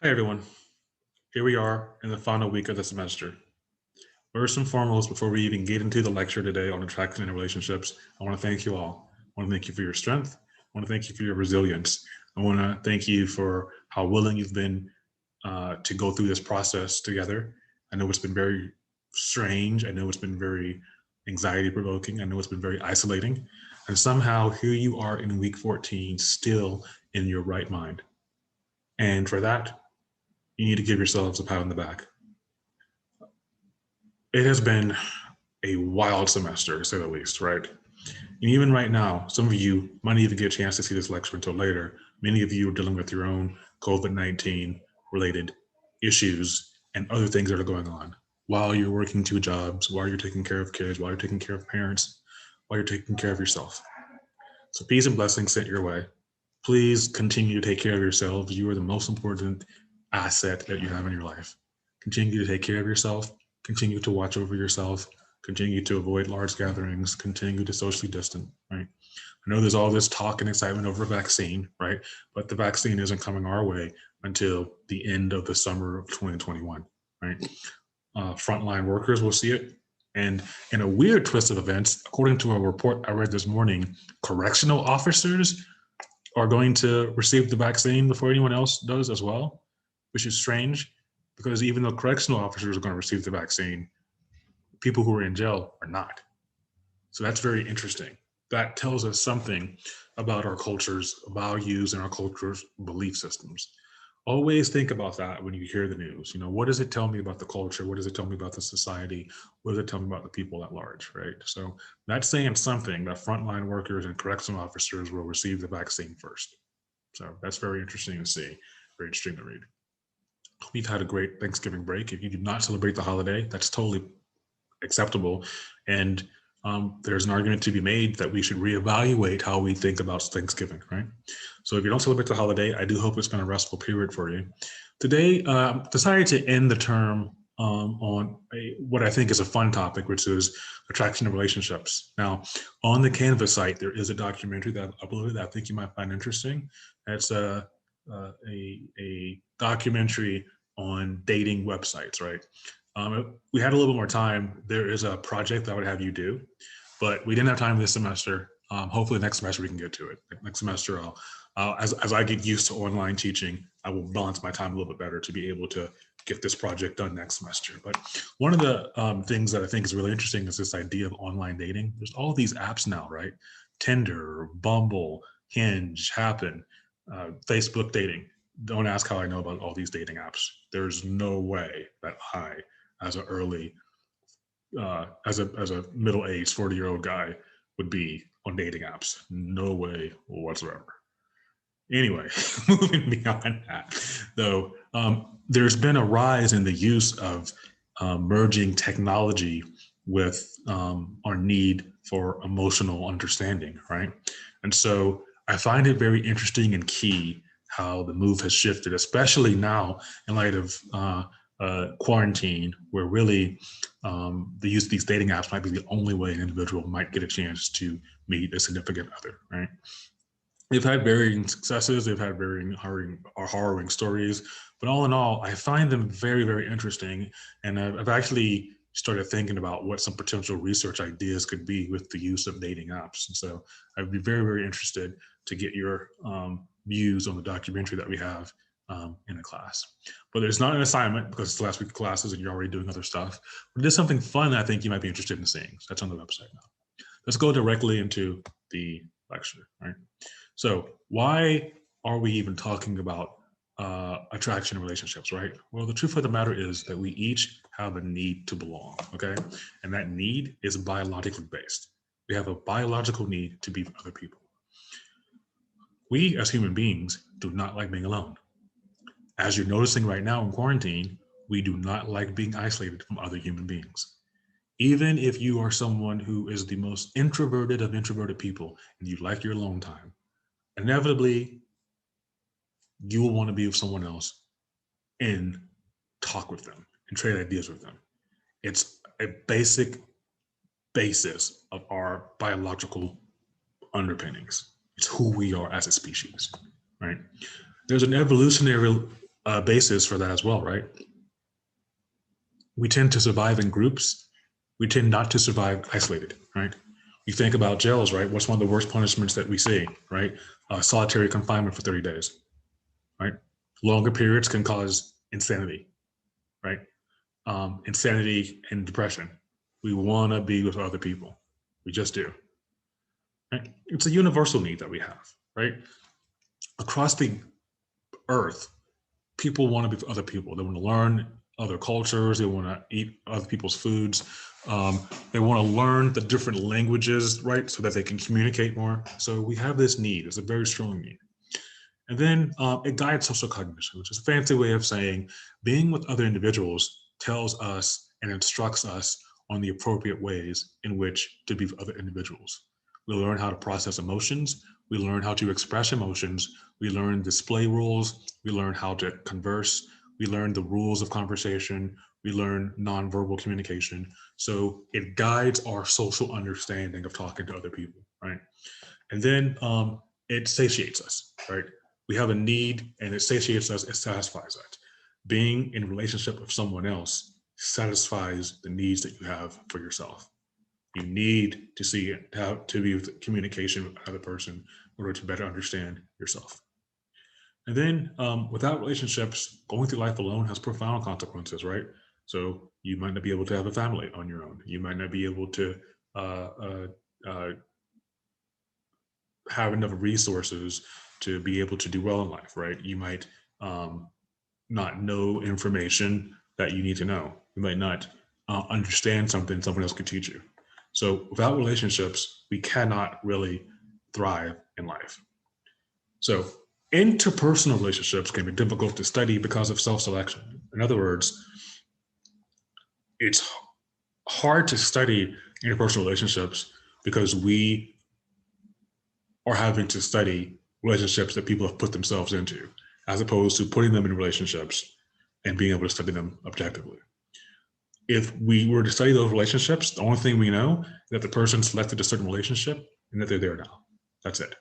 Hi, everyone. Here we are in the final week of the semester. First and foremost, before we even get into the lecture today on attraction and relationships, I want to thank you all. I want to thank you for your strength. I want to thank you for your resilience. I want to thank you for how willing you've been to go through this process together. I know it's been very strange. I know it's been very anxiety provoking. I know it's been very isolating. And somehow here you are in week 14, still in your right mind. And for that, you need to give yourselves a pat on the back. It has been a wild semester, to say the least, right? And even right now, some of you might not even get a chance to see this lecture until later. Many of you are dealing with your own COVID-19 related issues and other things that are going on while you're working two jobs, while you're taking care of kids, while you're taking care of parents, while you're taking care of yourself. So peace and blessings sent your way. Please continue to take care of yourselves. You are the most important asset that you have in your life. Continue to take care of yourself. Continue to watch over yourself. Continue to avoid large gatherings. Continue to socially distant, right? I know there's all this talk and excitement over a vaccine, right? But the vaccine isn't coming our way until the end of the summer of 2021, right? Frontline workers will see it. And in a weird twist of events, according to a report I read this morning, correctional officers are going to receive the vaccine before anyone else does as well, which is strange because even though correctional officers are going to receive the vaccine, people who are in jail are not. So that's very interesting. That tells us something about our culture's values and our culture's belief systems. Always think about that when you hear the news. You know, what does it tell me about the culture? What does it tell me about the society? What does it tell me about the people at large, right? So that's saying something that frontline workers and correctional officers will receive the vaccine first. So that's very interesting to see, very interesting to read. Hope you've had a great Thanksgiving break. If you do not celebrate the holiday, that's totally acceptable. And there's an argument to be made that we should reevaluate how we think about Thanksgiving, right? So if you don't celebrate the holiday, I do hope it's been a restful period for you. Today, decided to end the term on what I think is a fun topic, which is attraction and relationships. Now, on the Canvas site, there is a documentary that I've uploaded that I think you might find interesting. It's a documentary on dating websites, right? We had a little bit more time. There is a project I would have you do, but we didn't have time this semester. Hopefully next semester we can get to it. Next semester, as I get used to online teaching, I will balance my time a little bit better to be able to get this project done next semester. But one of the things that I think is really interesting is this idea of online dating. There's all these apps now, right? Tinder, Bumble, Hinge, Happen, Facebook dating. Don't ask how I know about all these dating apps. There's no way that I, as an early, as a middle-aged 40-year-old guy, would be on dating apps. No way whatsoever. Anyway, moving beyond that, though, there's been a rise in the use of merging technology with our need for emotional understanding, right? And so I find it very interesting and key how the move has shifted, especially now in light of quarantine, where really the use of these dating apps might be the only way an individual might get a chance to meet a significant other, right? They've had varying successes, they've had varying harrowing stories, but all in all, I find them very, very interesting. And I've actually started thinking about what some potential research ideas could be with the use of dating apps. And so I'd be very, very interested to get your views on the documentary that we have in the class. But it's not an assignment because it's the last week of classes and you're already doing other stuff. But it is something fun that I think you might be interested in seeing. So that's on the website now. Let's go directly into the lecture, right? So why are we even talking about attraction and relationships, right? Well, the truth of the matter is that we each have a need to belong, okay? And that need is biologically based. We have a biological need to be with other people. We as human beings do not like being alone. As you're noticing right now in quarantine, we do not like being isolated from other human beings. Even if you are someone who is the most introverted of introverted people and you like your alone time, inevitably, you will want to be with someone else and talk with them and trade ideas with them. It's a basic basis of our biological underpinnings. It's who we are as a species, right? There's an evolutionary basis for that as well, right? We tend to survive in groups. We tend not to survive isolated, right? You think about jails, right? What's one of the worst punishments that we see, right? Solitary confinement for 30 days, right? Longer periods can cause insanity, right? Insanity and depression. We want to be with other people. We just do. Right? It's a universal need that we have, right? Across the earth, people want to be with other people. They want to learn other cultures. They want to eat other people's foods. They want to learn the different languages, right? So that they can communicate more. So we have this need. It's a very strong need. And then it guides social cognition, which is a fancy way of saying being with other individuals tells us and instructs us on the appropriate ways in which to be with other individuals. We learn how to process emotions. We learn how to express emotions. We learn display rules. We learn how to converse. We learn the rules of conversation. We learn nonverbal communication. So it guides our social understanding of talking to other people, right? And then it satiates us, right? We have a need and it satiates us, it satisfies that. Being in a relationship with someone else satisfies the needs that you have for yourself. You need to see it, to be with communication with another person in order to better understand yourself. And then without relationships, going through life alone has profound consequences, right? So you might not be able to have a family on your own. You might not be able to have enough resources to be able to do well in life, right? You might not know information that you need to know. You might not understand something someone else could teach you. So without relationships, we cannot really thrive in life. So interpersonal relationships can be difficult to study because of self-selection. In other words, it's hard to study interpersonal relationships because we are having to study relationships that people have put themselves into, as opposed to putting them in relationships and being able to study them objectively. If we were to study those relationships, the only thing we know is that the person selected a certain relationship and that they're there now. That's it.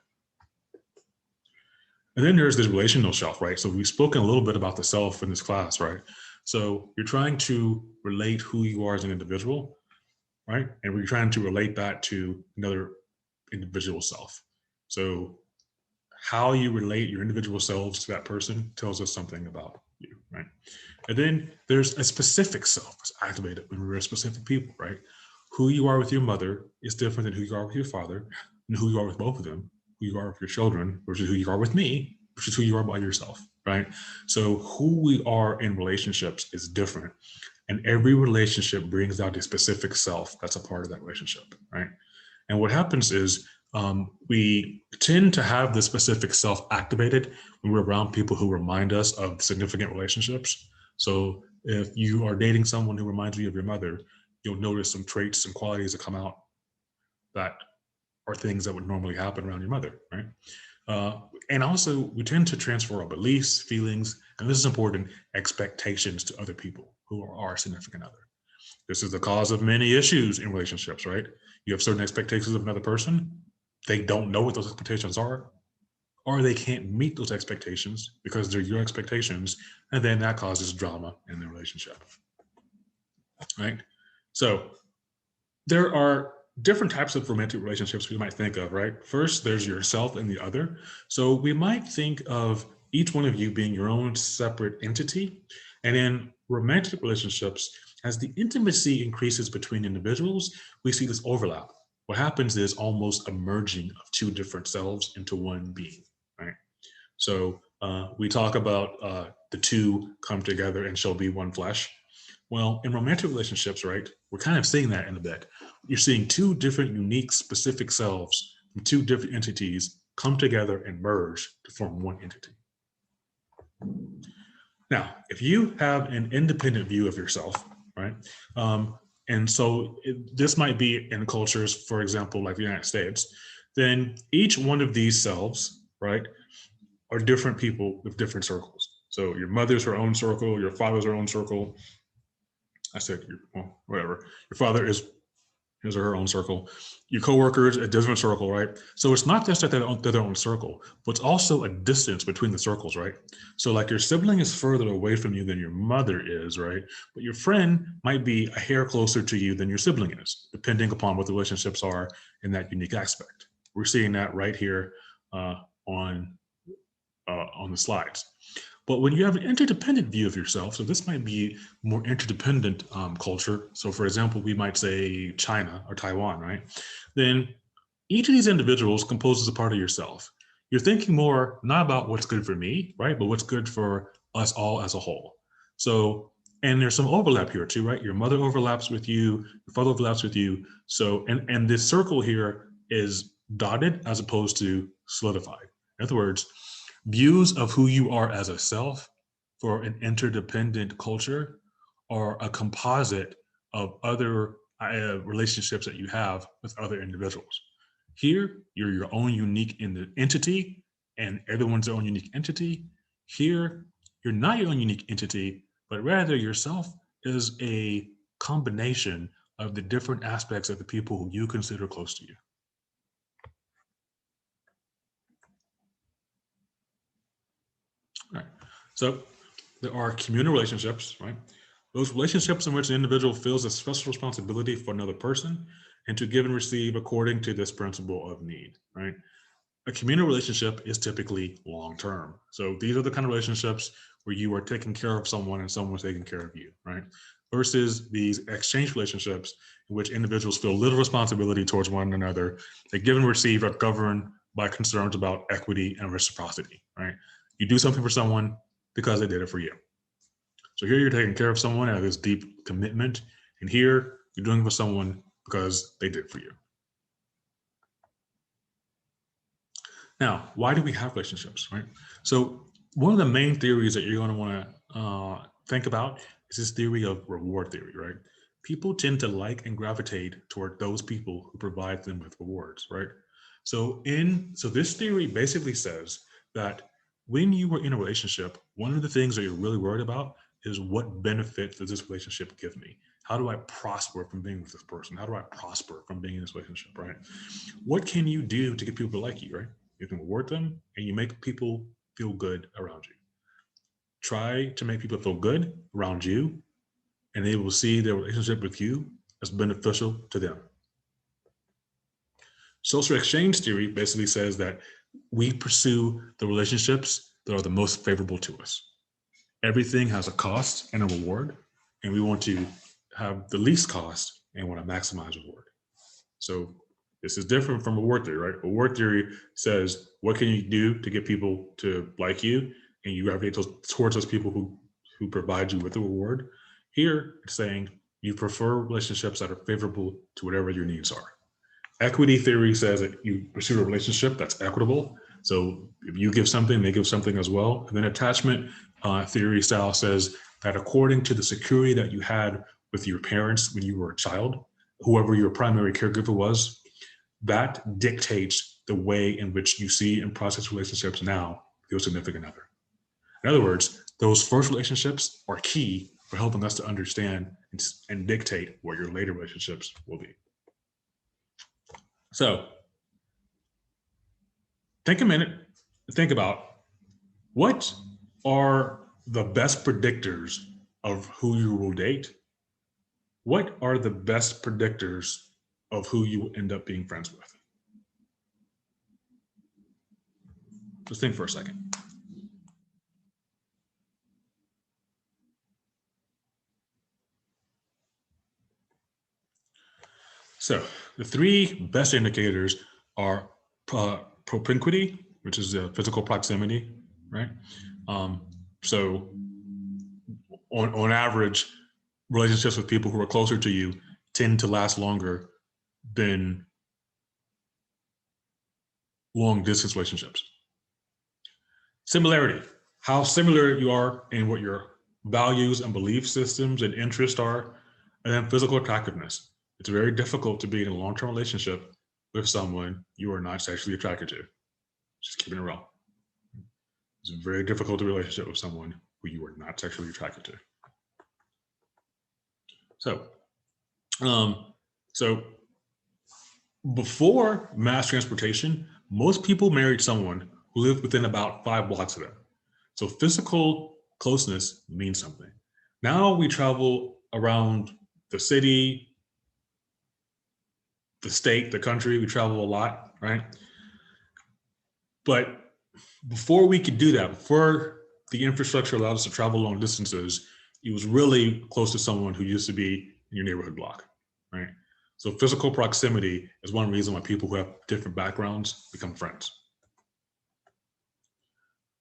And then there's this relational self, right? So we've spoken a little bit about the self in this class, right? So you're trying to relate who you are as an individual, right? And we're trying to relate that to another individual self. So how you relate your individual selves to that person tells us something about you, right? And then there's a specific self that's activated when we're specific people, right? Who you are with your mother is different than who you are with your father, and who you are with both of them, who you are with your children versus who you are with me, which is who you are by yourself, right? So who we are in relationships is different. And every relationship brings out a specific self that's a part of that relationship, right? And what happens is we tend to have the specific self activated when we're around people who remind us of significant relationships. So if you are dating someone who reminds you of your mother, you'll notice some traits and qualities that come out that are things that would normally happen around your mother, right? And also, we tend to transfer our beliefs, feelings, and this is important, expectations to other people who are our significant other. This is the cause of many issues in relationships, right? You have certain expectations of another person. They don't know what those expectations are, or they can't meet those expectations because they're your expectations, and then that causes drama in the relationship, right? So there are different types of romantic relationships we might think of, right? First, there's yourself and the other. So we might think of each one of you being your own separate entity. And in romantic relationships, as the intimacy increases between individuals, we see this overlap. What happens is almost a merging of two different selves into one being, right? So we talk about the two come together and shall be one flesh. Well, in romantic relationships, right, we're kind of seeing that in a bit. You're seeing two different, unique, specific selves from two different entities come together and merge to form one entity. Now, if you have an independent view of yourself, right, and so this might be in cultures, for example, like the United States, then each one of these selves, right, are different people with different circles. So your mother's her own circle, your father's her own circle. I said, well, whatever. Your father is his or her own circle. Your coworkers, a different circle, right? So it's not just that they're their own circle, but it's also a distance between the circles, right? So like your sibling is further away from you than your mother is, right? But your friend might be a hair closer to you than your sibling is, depending upon what the relationships are in that unique aspect. We're seeing that right here on the slides. But when you have an interdependent view of yourself, so this might be more interdependent culture. So for example, we might say China or Taiwan, right? Then each of these individuals composes a part of yourself. You're thinking more not about what's good for me, right? But what's good for us all as a whole. So, and there's some overlap here too, right? Your mother overlaps with you, your father overlaps with you. So, and this circle here is dotted as opposed to solidified. In other words, views of who you are as a self for an interdependent culture are a composite of other relationships that you have with other individuals. Here, you're your own unique entity, and everyone's their own unique entity. Here, you're not your own unique entity, but rather yourself is a combination of the different aspects of the people who you consider close to you. All right. So there are communal relationships, right? Those relationships in which the individual feels a special responsibility for another person and to give and receive according to this principle of need, right? A communal relationship is typically long-term. So these are the kind of relationships where you are taking care of someone and someone's taking care of you, right? Versus these exchange relationships in which individuals feel little responsibility towards one another. They give and receive are governed by concerns about equity and reciprocity, right? You do something for someone because they did it for you. So here you're taking care of someone out of this deep commitment, and here you're doing it for someone because they did it for you. Now, why do we have relationships, right? So one of the main theories that you're going to want to think about is this theory of reward theory, right? People tend to like and gravitate toward those people who provide them with rewards, right? So this theory basically says that when you are in a relationship, one of the things that you're really worried about is what benefit does this relationship give me? How do I prosper from being with this person? How do I prosper from being in this relationship, right? What can you do to get people to like you, right? You can reward them and you make people feel good around you. Try to make people feel good around you, and they will see their relationship with you as beneficial to them. Social exchange theory basically says that we pursue the relationships that are the most favorable to us. Everything has a cost and a reward, and we want to have the least cost and want to maximize reward. So this is different from reward theory, right? Reward theory says, what can you do to get people to like you? And you gravitate towards those people who provide you with the reward. Here, it's saying you prefer relationships that are favorable to whatever your needs are. Equity theory says that you pursue a relationship that's equitable. So if you give something, they give something as well. And then attachment theory style says that according to the security that you had with your parents when you were a child, whoever your primary caregiver was, that dictates the way in which you see and process relationships now with your significant other. In other words, those first relationships are key for helping us to understand and dictate what your later relationships will be. So take a minute to think about what are the best predictors of who you will date. What are the best predictors of who you will end up being friends with? Just think for a second. So the three best indicators are propinquity, which is the physical proximity, right? So on average, relationships with people who are closer to you tend to last longer than long distance relationships. Similarity, how similar you are in what your values and belief systems and interests are. And then physical attractiveness. It's very difficult to be in a long-term relationship with someone you are not sexually attracted to. Just keeping it real. It's very difficult to be in a relationship with someone who you are not sexually attracted to. So Before mass transportation, most people married someone who lived within about 5 blocks of them. So physical closeness means something. Now we travel around the city, the state, the country, we travel a lot, right? But before we could do that, before the infrastructure allowed us to travel long distances, it was really close to someone who used to be in your neighborhood block, right? So physical proximity is one reason why people who have different backgrounds become friends.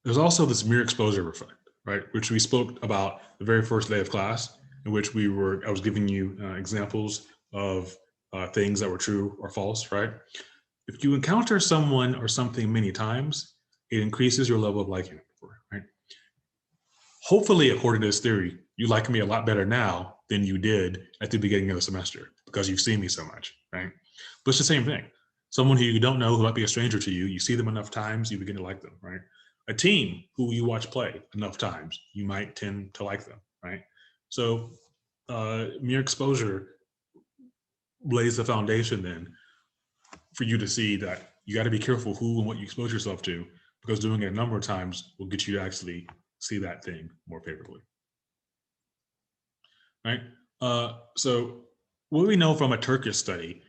There's also this mere exposure effect, right? Which we spoke about the very first day of class, in which I was giving you examples of things that were true or false, right? If you encounter someone or something many times, it increases your level of liking it, right? Hopefully, according to this theory, you like me a lot better now than you did at the beginning of the semester because you've seen me so much, right? But it's the same thing. Someone who you don't know, who might be a stranger to you, you see them enough times, you begin to like them, right? A team who you watch play enough times, you might tend to like them, right? So mere exposure lays the foundation then for you to see that you got to be careful who and what you expose yourself to, because doing it a number of times will get you to actually see that thing more favorably, right? So what we know from a Turkish study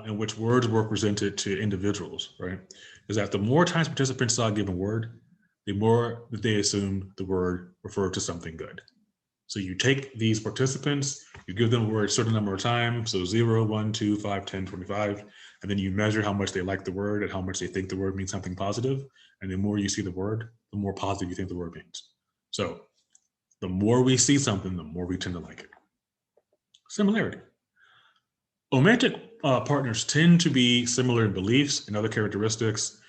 in which words were presented to individuals, right, is that the more times participants saw a given word, the more that they assumed the word referred to something good. So you take these participants, you give them a word a certain number of times, so 0, 1, 2, 5, 10, 25, and then you measure how much they like the word and how much they think the word means something positive. And the more you see the word, the more positive you think the word means. So the more we see something, the more we tend to like it. Similarity. Romantic partners tend to be similar in beliefs and other characteristics.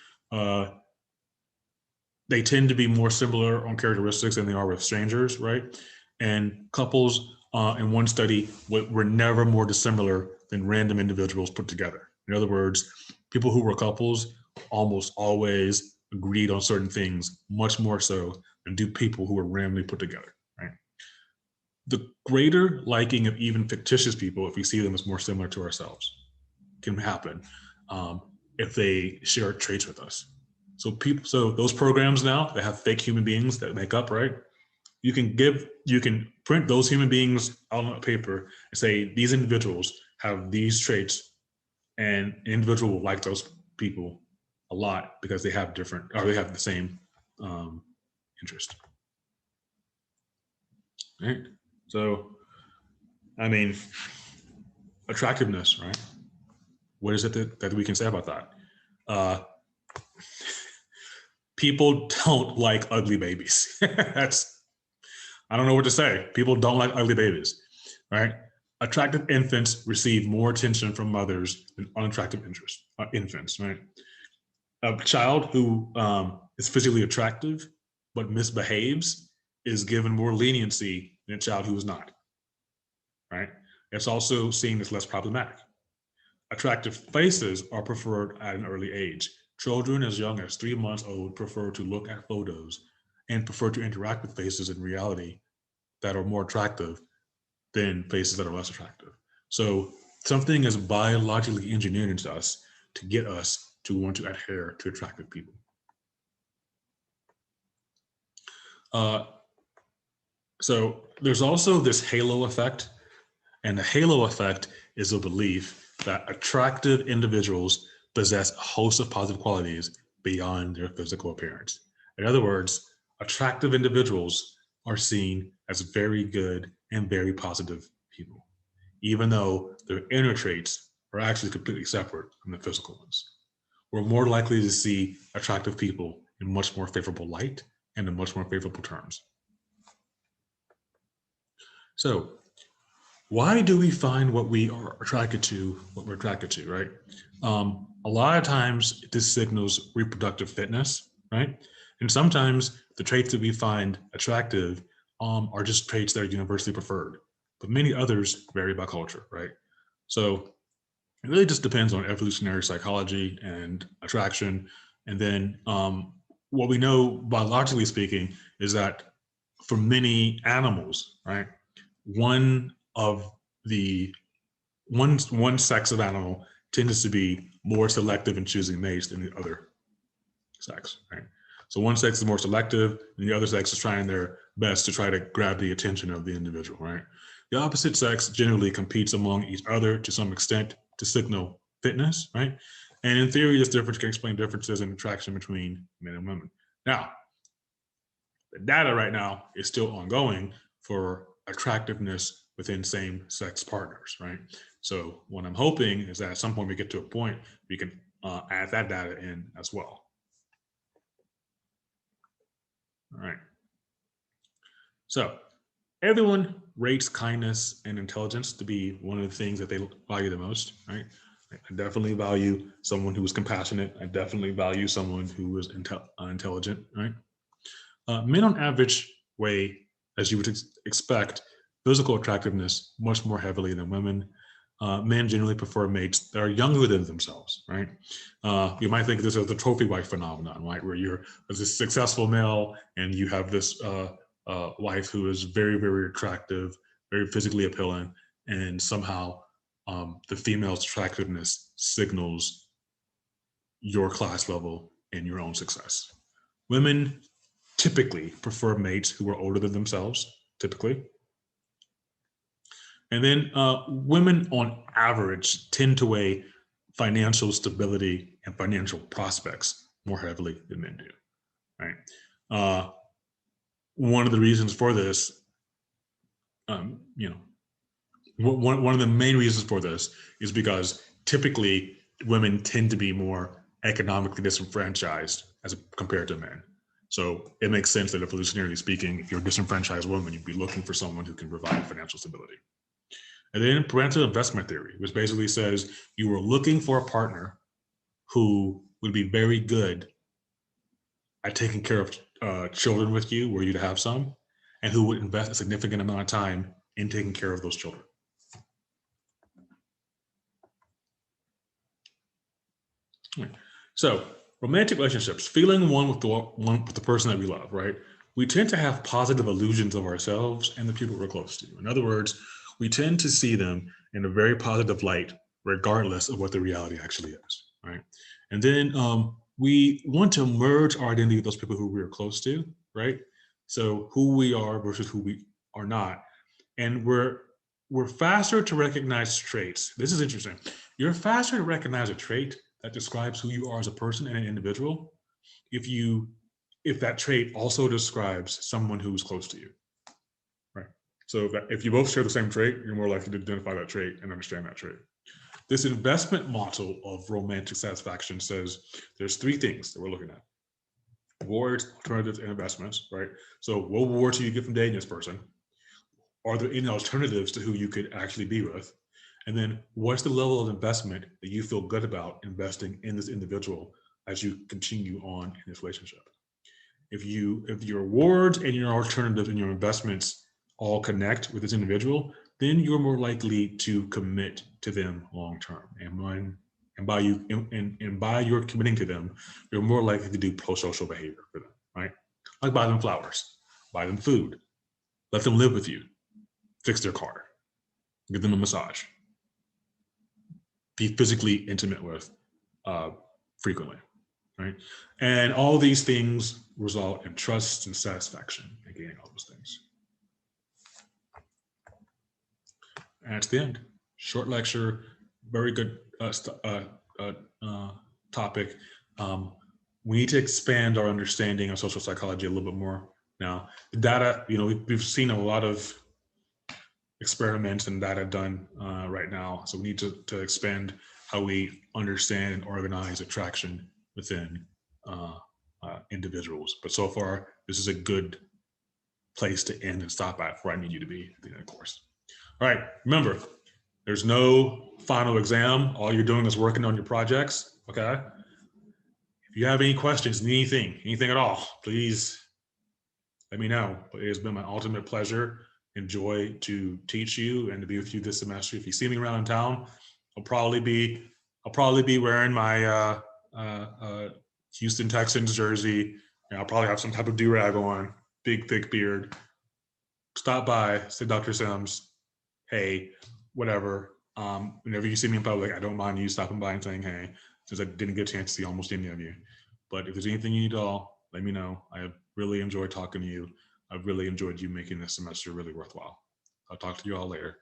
They tend to be more similar on characteristics than they are with strangers, right? And couples in one study were never more dissimilar than random individuals put together. In other words, people who were couples almost always agreed on certain things, much more so than do people who were randomly put together, right? The greater liking of even fictitious people, if we see them as more similar to ourselves, can happen if they share traits with us. So those programs now that have fake human beings that make up, right? You can print those human beings out on paper and say these individuals have these traits, and an individual will like those people a lot because they have the same interest. Right? So, I mean, attractiveness, right? What is it that we can say about that? People don't like ugly babies. I don't know what to say. People don't like ugly babies, right? Attractive infants receive more attention from mothers than unattractive infants, right? A child who is physically attractive but misbehaves is given more leniency than a child who is not, right? It's also seen as less problematic. Attractive faces are preferred at an early age. Children as young as 3 months old prefer to look at photos and prefer to interact with faces in reality that are more attractive than faces that are less attractive. So something is biologically engineered into us to get us to want to adhere to attractive people. So there's also this halo effect, and the halo effect is a belief that attractive individuals possess a host of positive qualities beyond their physical appearance. In other words, attractive individuals are seen as very good and very positive people, even though their inner traits are actually completely separate from the physical ones. We're more likely to see attractive people in much more favorable light and in much more favorable terms. So, why do we find what we are attracted to, what we're attracted to, right? A lot of times this signals reproductive fitness, right? And sometimes the traits that we find attractive are just traits that are universally preferred, but many others vary by culture, right? So it really just depends on evolutionary psychology and attraction. And then what we know biologically speaking is that for many animals, right, one of the one sex of animal tends to be more selective in choosing mates than the other sex, right? So one sex is more selective, and the other sex is trying their best to try to grab the attention of the individual, right? The opposite sex generally competes among each other to some extent to signal fitness, right? And in theory, this difference can explain differences in attraction between men and women. Now, the data right now is still ongoing for attractiveness within same-sex partners, right? So what I'm hoping is that at some point we get to a point we can add that data in as well. All right. So everyone rates kindness and intelligence to be one of the things that they value the most, right? I definitely value someone who is compassionate. I definitely value someone who is intelligent, right? Men on average weigh, as you would expect, physical attractiveness much more heavily than women. Men generally prefer mates that are younger than themselves, right? You might think this is the trophy wife phenomenon, right? Where you're a successful male and you have this wife who is very, very attractive, very physically appealing, and somehow the female's attractiveness signals your class level and your own success. Women typically prefer mates who are older than themselves, typically. And then women on average tend to weigh financial stability and financial prospects more heavily than men do, right? One of the reasons for this, one of the main reasons for this is because typically women tend to be more economically disenfranchised as compared to men. So it makes sense that evolutionarily speaking, if you're a disenfranchised woman, you'd be looking for someone who can provide financial stability. And then parental investment theory, which basically says you were looking for a partner who would be very good at taking care of children with you, were you to have some, and who would invest a significant amount of time in taking care of those children. So romantic relationships, feeling one with the person that we love, right? We tend to have positive illusions of ourselves and the people we're close to. In other words, we tend to see them in a very positive light, regardless of what the reality actually is, right? And then we want to merge our identity with those people who we're close to, right? So who we are versus who we are not. And we're faster to recognize traits. This is interesting. You're faster to recognize a trait that describes who you are as a person and an individual if that trait also describes someone who's close to you, right? So if you both share the same trait, you're more likely to identify that trait and understand that trait. This investment model of romantic satisfaction says there's three things that we're looking at: rewards, alternatives, and investments, right? So what rewards do you get from dating this person? Are there any alternatives to who you could actually be with? And then what's the level of investment that you feel good about investing in this individual as you continue on in this relationship? If your rewards and your alternatives and your investments all connect with this individual, then you're more likely to commit to them long term. And by your committing to them, you're more likely to do pro-social behavior for them, right? Like buy them flowers, buy them food, let them live with you, fix their car, give them a massage, be physically intimate with frequently, right? And all these things result in trust and satisfaction and gaining all those things. And that's the end. Short lecture, very good topic. We need to expand our understanding of social psychology a little bit more now. The data, we've seen a lot of experiments and data done right now. So we need to expand how we understand and organize attraction within individuals. But so far, this is a good place to end and stop at where I need you to be at the end of the course. All right, remember, there's no final exam. All you're doing is working on your projects, okay? If you have any questions, anything at all, please let me know. It has been my ultimate pleasure and joy to teach you and to be with you this semester. If you see me around town, I'll probably be wearing my Houston Texans jersey, and I'll probably have some type of do-rag on, big thick beard. Stop by, say Dr. Sims, hey, whatever. Whenever you see me in public, I don't mind you stopping by and saying, hey, since I didn't get a chance to see almost any of you. But if there's anything you need at all, let me know. I have really enjoyed talking to you. I've really enjoyed you making this semester really worthwhile. I'll talk to you all later.